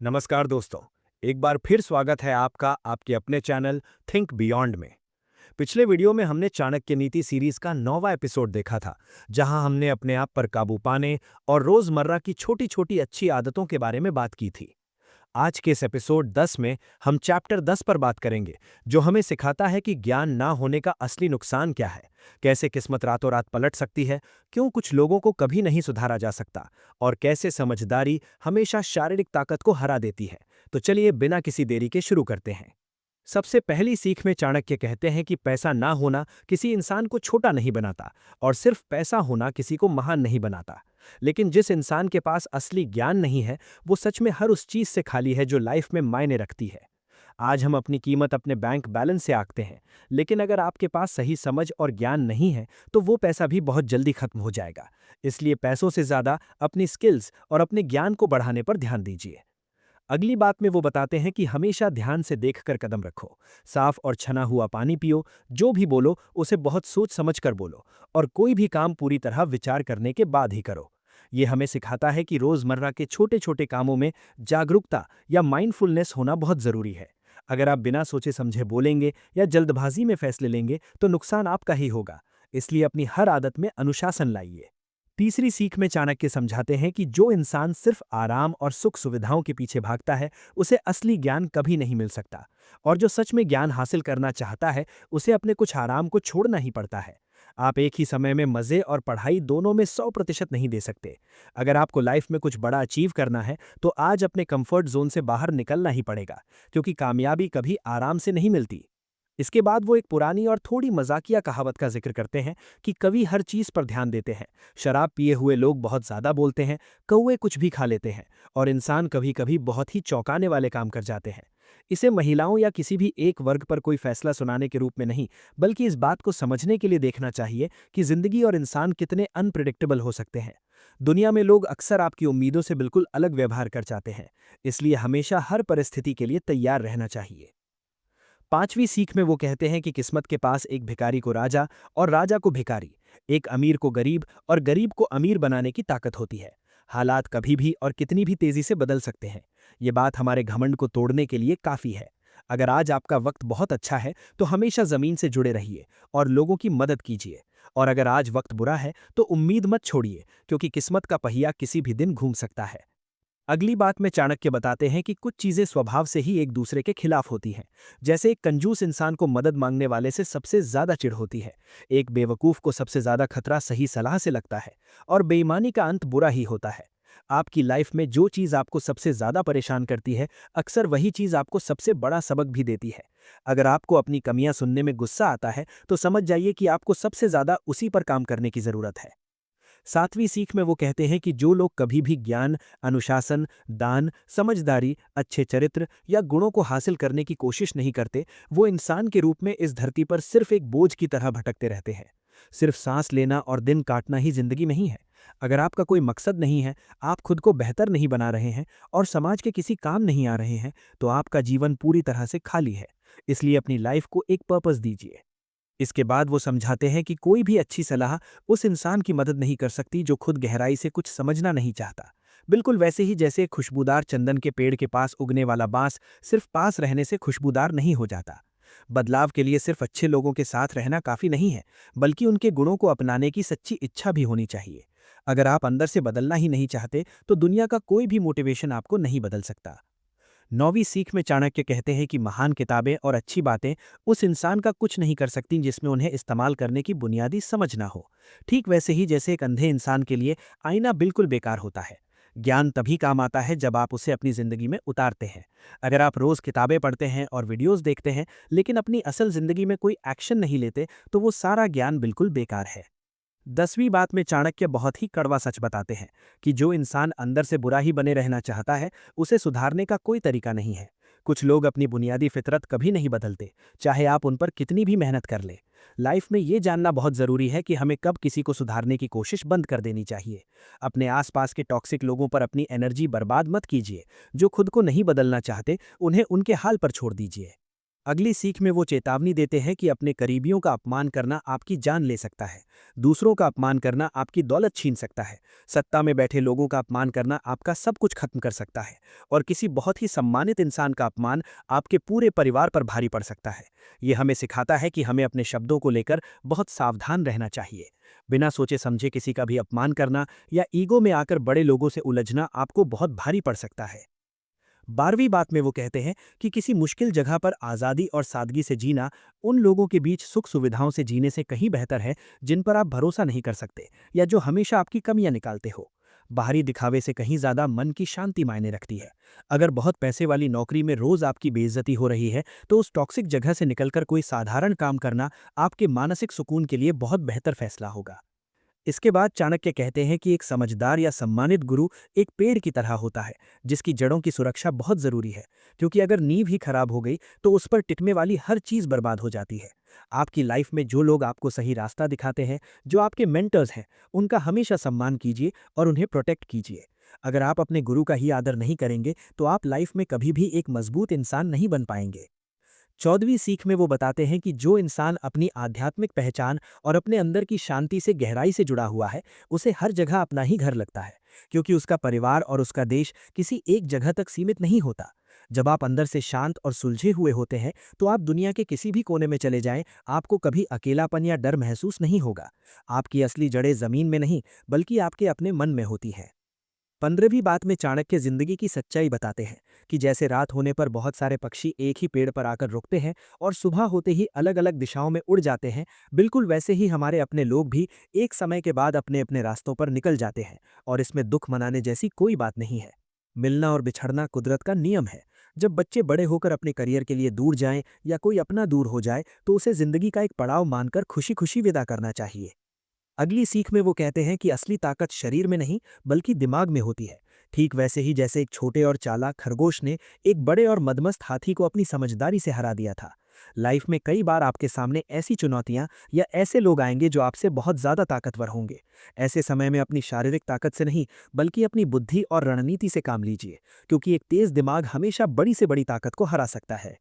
नमस्कार दोस्तों। एक बार फिर स्वागत है आपका आपके अपने चैनल थिंक बियॉन्ड में। पिछले वीडियो में हमने चाणक्य नीति सीरीज का 9वां एपिसोड देखा था, जहां हमने अपने आप पर काबू पाने और रोजमर्रा की छोटी छोटी अच्छी आदतों के बारे में बात की थी। आज के इस एपिसोड 10 में हम चैप्टर 10 पर बात करेंगे, जो हमें सिखाता है कि ज्ञान ना होने का असली नुकसान क्या है, कैसे किस्मत रातों रात पलट सकती है, क्यों कुछ लोगों को कभी नहीं सुधारा जा सकता, और कैसे समझदारी हमेशा शारीरिक ताकत को हरा देती है। तो चलिए बिना किसी देरी के शुरू करते हैं। सबसे पहली सीख में चाणक्य कहते हैं कि पैसा ना होना किसी इंसान को छोटा नहीं बनाता, और सिर्फ पैसा होना किसी को महान नहीं बनाता। लेकिन जिस इंसान के पास असली ज्ञान नहीं है, वो सच में हर उस चीज से खाली है जो लाइफ में मायने रखती है। आज हम अपनी कीमत अपने बैंक बैलेंस से आंकते हैं, लेकिन अगर आपके पास सही समझ और ज्ञान नहीं है, तो वो पैसा भी बहुत जल्दी खत्म हो जाएगा। इसलिए पैसों से ज्यादा अपनी स्किल्स और अपने ज्ञान को बढ़ाने पर ध्यान दीजिए। अगली बात में वो बताते हैं कि हमेशा ध्यान से देखकर कदम रखो, साफ और छना हुआ पानी पियो, जो भी बोलो उसे बहुत सोच समझ कर बोलो, और कोई भी काम पूरी तरह विचार करने के बाद ही करो। ये हमें सिखाता है कि रोजमर्रा के छोटे छोटे कामों में जागरूकता या माइंडफुलनेस होना बहुत जरूरी है। अगर आप बिना सोचे समझे बोलेंगे या जल्दबाजी में फैसले लेंगे, तो नुकसान आपका ही होगा। इसलिए अपनी हर आदत में अनुशासन लाइए। तीसरी सीख में चाणक्य समझाते हैं कि जो इंसान सिर्फ आराम और सुख सुविधाओं के पीछे भागता है, उसे असली ज्ञान कभी नहीं मिल सकता। और जो सच में ज्ञान हासिल करना चाहता है, उसे अपने कुछ आराम को छोड़ना ही पड़ता है। आप एक ही समय में मजे और पढ़ाई दोनों में 100% नहीं दे सकते। अगर आपको लाइफ में कुछ बड़ा अचीव करना है, तो आज अपने कंफर्ट जोन से बाहर निकलना ही पड़ेगा, क्योंकि कामयाबी कभी आराम से नहीं मिलती। इसके बाद वो एक पुरानी और थोड़ी मजाकिया कहावत का जिक्र करते हैं कि कवि हर चीज पर ध्यान देते हैं। शराब पिए हुए लोग बहुत ज्यादा बोलते हैं, कौवे कुछ भी खा लेते हैं, और इंसान कभी कभी बहुत ही चौंकाने वाले काम कर जाते हैं। इसे महिलाओं या किसी भी एक वर्ग पर कोई फैसला सुनाने के रूप में नहीं, बल्कि इस बात को समझने के लिए देखना चाहिए कि जिंदगी और इंसान कितने अनप्रिडिक्टेबल हो सकते हैं। दुनिया में लोग अक्सर आपकी उम्मीदों से बिल्कुल अलग व्यवहार कर जाते हैं, इसलिए हमेशा हर परिस्थिति के लिए तैयार रहना चाहिए। पांचवी सीख में वो कहते हैं कि किस्मत के पास एक भिखारी को राजा और राजा को भिखारी, एक अमीर को गरीब और गरीब को अमीर बनाने की ताकत होती है। हालात कभी भी और कितनी भी तेजी से बदल सकते हैं। ये बात हमारे घमंड को तोड़ने के लिए काफी है। अगर आज आपका वक्त बहुत अच्छा है, तो हमेशा जमीन से जुड़े रहिए और लोगों की मदद कीजिए। और अगर आज वक्त बुरा है, तो उम्मीद मत छोड़िए, क्योंकि किस्मत का पहिया किसी भी दिन घूम सकता है। अगली बात में चाणक्य बताते हैं कि कुछ चीजें स्वभाव से ही एक दूसरे के खिलाफ होती हैं। जैसे एक कंजूस इंसान को मदद मांगने वाले से सबसे ज्यादा चिढ़ होती है, एक बेवकूफ को सबसे ज्यादा खतरा सही सलाह से लगता है, और बेईमानी का अंत बुरा ही होता है। आपकी लाइफ में जो चीज आपको सबसे ज्यादा परेशान करती है, अक्सर वही चीज आपको सबसे बड़ा सबक भी देती है। अगर आपको अपनी कमियां सुनने में गुस्सा आता है, तो समझ जाइए कि आपको सबसे ज्यादा उसी पर काम करने की जरूरत है। सातवीं सीख में वो कहते हैं कि जो लोग कभी भी ज्ञान, अनुशासन, दान, समझदारी, अच्छे चरित्र या गुणों को हासिल करने की कोशिश नहीं करते, वो इंसान के रूप में इस धरती पर सिर्फ एक बोझ की तरह भटकते रहते हैं। सिर्फ सांस लेना और दिन काटना ही जिंदगी नहीं है। अगर आपका कोई मकसद नहीं है, आप खुद को बेहतर नहीं बना रहे हैं और समाज के किसी काम नहीं आ रहे हैं, तो आपका जीवन पूरी तरह से खाली है। इसलिए अपनी लाइफ को एक पर्पस दीजिए। इसके बाद वो समझाते हैं कि कोई भी अच्छी सलाह उस इंसान की मदद नहीं कर सकती जो खुद गहराई से कुछ समझना नहीं चाहता। बिल्कुल वैसे ही जैसे खुशबूदार चंदन के पेड़ के पास उगने वाला बांस सिर्फ पास रहने से खुशबूदार नहीं हो जाता। बदलाव के लिए सिर्फ अच्छे लोगों के साथ रहना काफी नहीं है, बल्कि उनके गुणों को अपनाने की सच्ची इच्छा भी होनी चाहिए। अगर आप अंदर से बदलना ही नहीं चाहते, तो दुनिया का कोई भी मोटिवेशन आपको नहीं बदल सकता। 9वीं सीख में चाणक्य कहते हैं कि महान किताबें और अच्छी बातें उस इंसान का कुछ नहीं कर सकती जिसमें उन्हें इस्तेमाल करने की बुनियादी समझ ना हो। ठीक वैसे ही जैसे एक अंधे इंसान के लिए आईना बिल्कुल बेकार होता है, ज्ञान तभी काम आता है जब आप उसे अपनी जिंदगी में उतारते हैं। अगर आप रोज किताबें पढ़ते हैं और वीडियोस देखते हैं, लेकिन अपनी असल जिंदगी में कोई एक्शन नहीं लेते, तो वो सारा ज्ञान बिल्कुल बेकार है। 10वीं बात में चाणक्य बहुत ही कड़वा सच बताते हैं कि जो इंसान अंदर से बुरा ही बने रहना चाहता है, उसे सुधारने का कोई तरीका नहीं है। कुछ लोग अपनी बुनियादी फितरत कभी नहीं बदलते, चाहे आप उन पर कितनी भी मेहनत कर लें। लाइफ में ये जानना बहुत जरूरी है कि हमें कब किसी को सुधारने की कोशिश बंद कर देनी चाहिए। अपने आसपास के टॉक्सिक लोगों पर अपनी एनर्जी बर्बाद मत कीजिए। जो खुद को नहीं बदलना चाहते, उन्हें उनके हाल पर छोड़ दीजिए। अगली सीख में वो चेतावनी देते हैं कि अपने करीबियों का अपमान करना आपकी जान ले सकता है। दूसरों का अपमान करना आपकी दौलत छीन सकता है। सत्ता में बैठे लोगों का अपमान करना आपका सब कुछ खत्म कर सकता है। और किसी बहुत ही सम्मानित इंसान का अपमान आपके पूरे परिवार पर भारी पड़ सकता है। ये हमें सिखाता है कि हमें अपने शब्दों को लेकर बहुत सावधान रहना चाहिए। बिना सोचे समझे किसी का भी अपमान करना या ईगो में आकर बड़े लोगों से उलझना आपको बहुत भारी पड़ सकता है। 12वीं बात में वो कहते हैं कि किसी मुश्किल जगह पर आज़ादी और सादगी से जीना उन लोगों के बीच सुख सुविधाओं से जीने से कहीं बेहतर है जिन पर आप भरोसा नहीं कर सकते या जो हमेशा आपकी कमियां निकालते हो। बाहरी दिखावे से कहीं ज्यादा मन की शांति मायने रखती है। अगर बहुत पैसे वाली नौकरी में रोज आपकी बेइज्जती हो रही है तो उस टॉक्सिक जगह से निकलकर कोई साधारण काम करना आपके मानसिक सुकून के लिए बहुत बेहतर फैसला होगा। इसके बाद चाणक्य कहते हैं कि एक समझदार या सम्मानित गुरु एक पेड़ की तरह होता है जिसकी जड़ों की सुरक्षा बहुत जरूरी है, क्योंकि अगर नींव ही खराब हो गई तो उस पर टिकने वाली हर चीज बर्बाद हो जाती है। आपकी लाइफ में जो लोग आपको सही रास्ता दिखाते हैं, जो आपके मेंटर्स हैं, उनका हमेशा सम्मान कीजिए और उन्हें प्रोटेक्ट कीजिए। अगर आप अपने गुरु का ही आदर नहीं करेंगे तो आप लाइफ में कभी भी एक मजबूत इंसान नहीं बन पाएंगे। 14वीं सीख में वो बताते हैं कि जो इंसान अपनी आध्यात्मिक पहचान और अपने अंदर की शांति से गहराई से जुड़ा हुआ है, उसे हर जगह अपना ही घर लगता है, क्योंकि उसका परिवार और उसका देश किसी एक जगह तक सीमित नहीं होता। जब आप अंदर से शांत और सुलझे हुए होते हैं, तो आप दुनिया के किसी भी कोने में चले जाएं, आपको कभी अकेलापन या डर महसूस नहीं होगा। आपकी असली जड़ें जमीन में नहीं, बल्कि आपके अपने मन में होती हैं। 15वीं बात में चाणक्य जिंदगी की सच्चाई बताते हैं कि जैसे रात होने पर बहुत सारे पक्षी एक ही पेड़ पर आकर रुकते हैं और सुबह होते ही अलग अलग दिशाओं में उड़ जाते हैं, बिल्कुल वैसे ही हमारे अपने लोग भी एक समय के बाद अपने अपने रास्तों पर निकल जाते हैं। और इसमें दुख मनाने जैसी कोई बात नहीं है। मिलना और बिछड़ना कुदरत का नियम है। जब बच्चे बड़े होकर अपने करियर के लिए दूर जाएं या कोई अपना दूर हो जाए तो उसे जिंदगी का एक पड़ाव मानकर खुशी खुशी विदा करना चाहिए। अगली सीख में वो कहते हैं कि असली ताकत शरीर में नहीं, बल्कि दिमाग में होती है। ठीक वैसे ही जैसे एक छोटे और चालाक खरगोश ने एक बड़े और मदमस्त हाथी को अपनी समझदारी से हरा दिया था। लाइफ में कई बार आपके सामने ऐसी चुनौतियां या ऐसे लोग आएंगे जो आपसे बहुत ज्यादा ताकतवर होंगे। ऐसे समय में अपनी शारीरिक ताकत से नहीं, बल्कि अपनी बुद्धि और रणनीति से काम लीजिए, क्योंकि एक तेज दिमाग हमेशा बड़ी से बड़ी ताकत को हरा सकता है।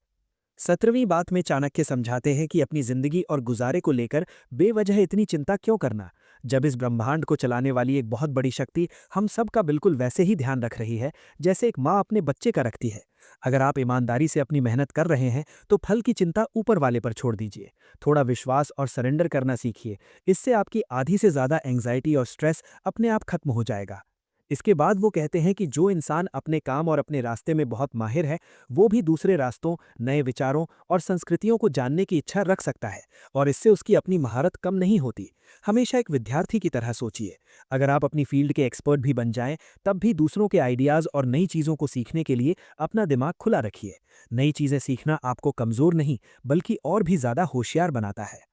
17वीं बात में चाणक्य समझाते हैं कि अपनी जिंदगी और गुजारे को लेकर बेवजह इतनी चिंता क्यों करना, जब इस ब्रह्मांड को चलाने वाली एक बहुत बड़ी शक्ति हम सब का बिल्कुल वैसे ही ध्यान रख रही है जैसे एक माँ अपने बच्चे का रखती है। अगर आप ईमानदारी से अपनी मेहनत कर रहे हैं तो फल की चिंता ऊपर वाले पर छोड़ दीजिए। थोड़ा विश्वास और सरेंडर करना सीखिए। इससे आपकी आधी से ज्यादा एंग्जाइटी और स्ट्रेस अपने आप खत्म हो जाएगा। इसके बाद वो कहते हैं कि जो इंसान अपने काम और अपने रास्ते में बहुत माहिर है, वो भी दूसरे रास्तों, नए विचारों और संस्कृतियों को जानने की इच्छा रख सकता है, और इससे उसकी अपनी महारत कम नहीं होती। हमेशा एक विद्यार्थी की तरह सोचिए। अगर आप अपनी फील्ड के एक्सपर्ट भी बन जाएं, तब भी दूसरों के आइडियाज़ और नई चीज़ों को सीखने के लिए अपना दिमाग खुला रखिए। नई चीज़ें सीखना आपको कमज़ोर नहीं, बल्कि और भी ज़्यादा होशियार बनाता है।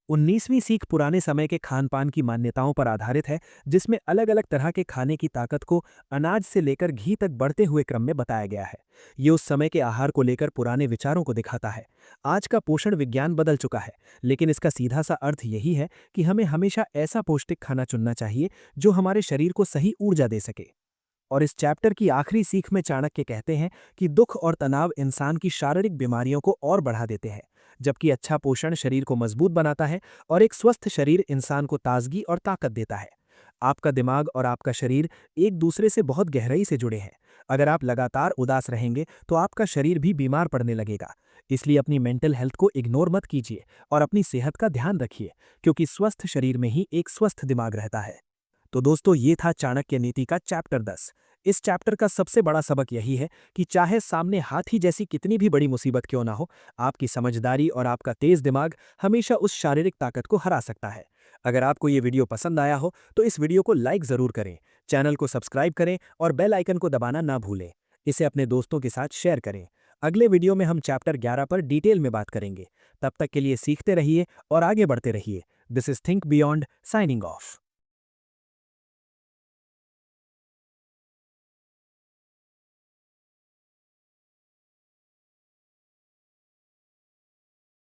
19वीं सीख पुराने समय के खान पान की मान्यताओं पर आधारित है, जिसमें अलग अलग तरह के खाने की ताकत को अनाज से लेकर घी तक बढ़ते हुए क्रम में बताया गया है। ये उस समय के आहार को लेकर पुराने विचारों को दिखाता है। आज का पोषण विज्ञान बदल चुका है, लेकिन इसका सीधा सा अर्थ यही है कि हमें हमेशा ऐसा पौष्टिक खाना चुनना चाहिए जो हमारे शरीर को सही ऊर्जा दे सके। और इस चैप्टर की आखिरी सीख में चाणक्य कहते हैं कि दुख और तनाव इंसान की शारीरिक बीमारियों को और बढ़ा देते हैं, जबकि अच्छा पोषण शरीर को मजबूत बनाता है और एक स्वस्थ शरीर इंसान को ताजगी और ताकत देता है। आपका दिमाग और आपका शरीर एक दूसरे से बहुत गहराई से जुड़े हैं। अगर आप लगातार उदास रहेंगे तो आपका शरीर भी बीमार पड़ने लगेगा। इसलिए अपनी मेंटल हेल्थ को इग्नोर मत कीजिए और अपनी सेहत का ध्यान रखिए, क्योंकि स्वस्थ शरीर में ही एक स्वस्थ दिमाग रहता है। तो दोस्तों, ये था चाणक्य नीति का चैप्टर 10। इस चैप्टर का सबसे बड़ा सबक यही है कि चाहे सामने हाथी जैसी कितनी भी बड़ी मुसीबत क्यों ना हो, आपकी समझदारी और आपका तेज दिमाग हमेशा उस शारीरिक ताकत को हरा सकता है। अगर आपको ये वीडियो पसंद आया हो तो इस वीडियो को लाइक जरूर करें, चैनल को सब्सक्राइब करें और बेल आइकन को दबाना ना भूलें। इसे अपने दोस्तों के साथ शेयर करें। अगले वीडियो में हम चैप्टर 11 पर डिटेल में बात करेंगे। तब तक के लिए सीखते रहिए और आगे बढ़ते रहिए। This is think beyond, signing off.